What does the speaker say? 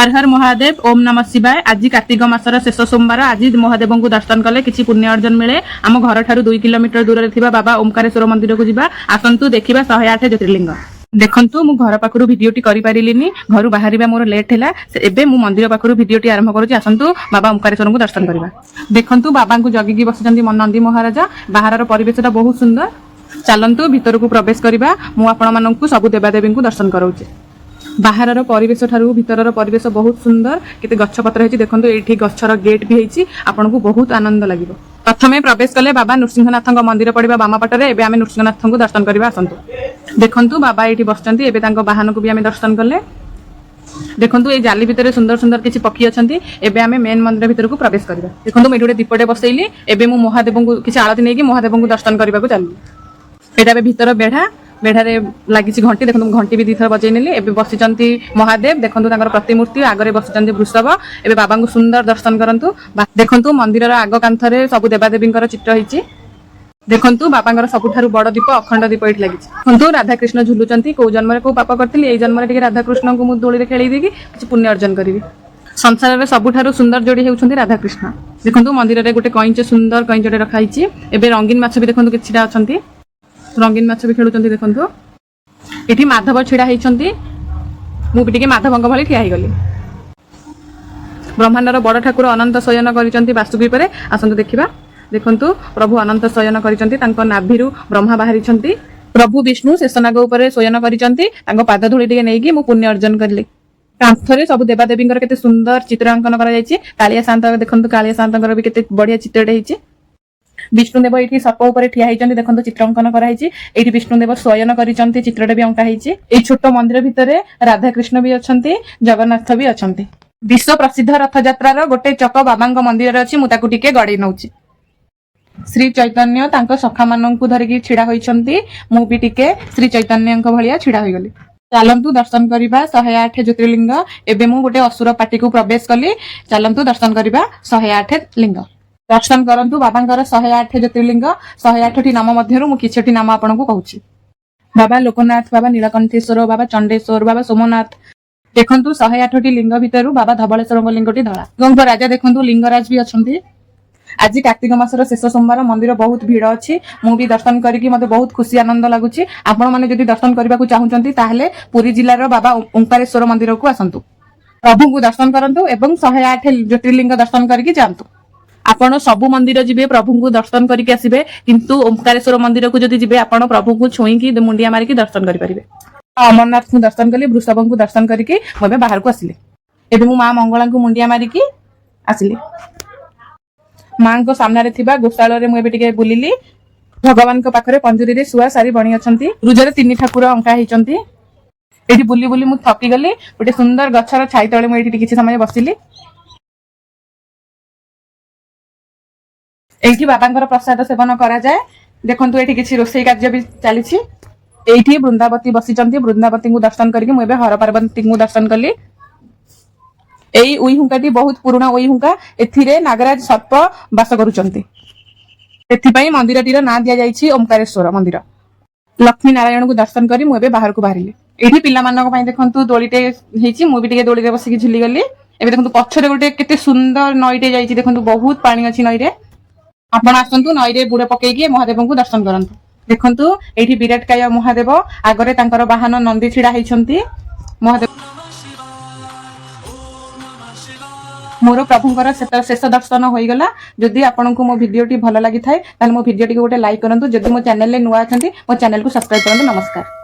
हर हर महादेव ओम नमः शिवाय। आज कार्तिक मासर शेष सोमवार। आज महादेव को दर्शन कले किसी पुण्य अर्जन मिले। आम घर ठारू 2 किलोमीटर दूर में बाबा ओमकारेश्वर मंदिर को जावा। आसतु देखा 108 ज्योतिर्लिंग। देखु मु घर पाखु भिडियोटी करें घर बाहर मोर लेट है एवं मु मंदिर पाखु भिडियोटी आरंभ करुँच। आसतु बाबा ओमकारेश्वर को दर्शन करवा। देखु बाबा को जगिकी बस नंदी महाराजा। बाहर परिवेशटा बहुत सुंदर। चलतु भीतर को प्रवेश करवा। मुझे सब देवादेवी दर्शन कराऊे। बाहर परिवेश ठारू भीतर परिवेश बहुत सुंदर। केते गछपत्र है देखो ये गछर गेट भी है। आपन को बहुत आनंद लगे। प्रथमे प्रवेश कले बाबा नृसिंहनाथ मंदिर पड़ा बाम पटरे। एवं आम नृसिंहनाथ को दर्शन करवा। आसतु देखु बाबा ये बसचंत। एवं बाहन को भी आम दर्शन कले। देखो ये जाली भितर सुंदर सुंदर किसी पक्षी अच्छा। एवं आम मेन मंदिर भीतर को प्रवेश करवा। देखो मुझे गोटे दीपटे बसैली। एवं मु महादेव को किसी आलती नहीं महादेव को दर्शन करने को चलि। यहाँ भीतर बेढ़ा बेढ़ारे लगी घंटी। देखो घंटी भी 2 थर बजे नेली। एवं बसिचंत महादेव। देखो प्रतिमूर्ति आगे बसिचंत वृषभ। एवं बाबा को सुंदर दर्शन करंतु। देखो मंदिर आग कांथरे सब देवादेवी चित्र होती। देखो बाबा सबुठारु बड़ दीप अखंड दीप ये लगी। देखो राधाकृष्ण झुलुचंती। कौ जन्म कौ पाप करती ये जन्म राधाकृष्ण को मुझे दोली खेली देकी किसी पुण्य अर्जन करी। संसार में सबुठारु सुंदर जोड़ी होउछंती राधाकृष्ण। देखो मंदिर में गोटे कईच सुंदर कईचटे रखाई। एवं रंगीन माछ भी देखो कि अच्छा रंगीन माछ भी खेलुचंती। देखो ये माधव छिड़ा होती। मुझे माधव भली ठिया गली। ब्रह्मांडर बड़ ठाकुर अनंत शयन कर वास्तुकी पर। आसतु देखा। देखु प्रभु अनंत शयन कर नाभि ब्रह्मा बाहरी। प्रभु विष्णु शेषनाग उपर शयन कर पाद धूली टे नहीं मु पुण्य अर्जन कली। कांथरे सब देवादेवी केते सुंदर चित्रांकन कालिया शांत। देखो कालिया शांत भी केते बढ़िया चित्रटे होती। विष्णुदेव ये सर्प उपर ठिया होती। देखो चित्रांकन कर विष्णुदेव शयन कर चित्रटे भी अंका होती। छोट मंदिर भितर राधाकृष्ण भी अच्छा जगन्नाथ भी अच्छा। विश्व प्रसिद्ध रथ यात्रार गोटे चक बाबा मंदिर अच्छी। मुझे गड़े नौ श्री चैतन्य सखा मान धरिकी छिड़ा होती। मु भी टिके श्री चैतन्य भाया छिड़ा हो गली। चलतु दर्शन करवा 108 ज्योतिर्लिंग। एवं मु गोटे असुर पार्टी को प्रवेश कली। चलतु दर्शन करवा 108 लिंग। दर्शन करंतु बाबा 108 ज्योतिर्लिंग। 108 नाम मध्य मु किछटी नाम आपन को कहूँ। बाबा लोकनाथ, बाबा नीलकंठेश्वर, बाबा चंडेश्वर, बाबा सोमनाथ। देखु 108 लिंग भितर बाबा धवलेश्वर लिंगटी धड़ा। राजा देखु लिंगराज भी अच्छा। आज कार्तिक मासर शेष सोमवार। मंदिर बहुत भीड़ अच्छी। मुझे दर्शन करके मत बहुत खुशी आनंद लगुच। आपण मैंने जदि दर्शन करने को चाहूँगी ताहले पुरी जिलार बाबा ओंकारेश्वर मंदिर को आसतु। प्रभु को दर्शन करंतु एवं 108 ज्योतिर्लिंग दर्शन करके जातु। आपण सबु मंदिर जिबे प्रभु को दर्शन करके आसीबे। किंतु ओंकारेश्वर मंदिर को जदि जिबे आपण प्रभु को छुईकी मुंडिया मारिकी दर्शन करि परिबे। अमरनाथ को दर्शन कली। वृषभ को दर्शन करके मुझे बाहर को आसिले। एबे मु मां मंगला को मुंडिया मारिकी आसिले। मां को सामने थिबा गोशाला रे मुझे टिके बुलिली। भगवान को पाखरे पंजुरी रे सुआ सारी बणी अछंती। रुजरे 3 ठाकुर अंका हिचंती। एठी बुली बुली मु थकी गली। गोटे सुंदर गछर छाई तळे मु एठी किछि समय बसिली। एठी बाबांकर प्रसाद सेवन करा जाए। देखंतु एठी किछि रोसई कार्य भी चली। एठी वृंदावती बसिचंती। वृंदावती को दर्शन करके मुझे हर पार्वती को दर्शन कली। एई उई हुंकाटी बहुत पुराना उई हुंका। एथिरे नागराज सर्प बास करूचंती। एथिपई मंदिरटीर ना दिया जाइछि ओमकारेश्वर मंदिर। लक्ष्मी नारायण को दर्शन करी मुझे बाहर को बाहरिली। एठी पिला मानक पई देखंतु दोलीटे हेछि। मु भी टिके दोली रे बसिकी झुली गली। एबे देखंतु पछरे गोटे केते सुंदर नईटे जाइछि। देखंतु बहुत पानी अछि नई रे। आपण आसतु नई रे बुड़ पकेकी महादेव को दर्शन करंतु। देखंतु एठी विराटकाय महादेव आगरे तांकर वाहन नंदी छिड़ा हेछंती। महादेव मोर प्रभुंकर शेष दर्शन हो गला। जदि आपन को मो वीडियोटी भल लगी थाए ताले मो वीडियोटी को गोटे लाइक करंतु। जदि मो चैनल ले नुआ अछंती मो चैनल को सब्सक्राइब करंतु। नमस्कार।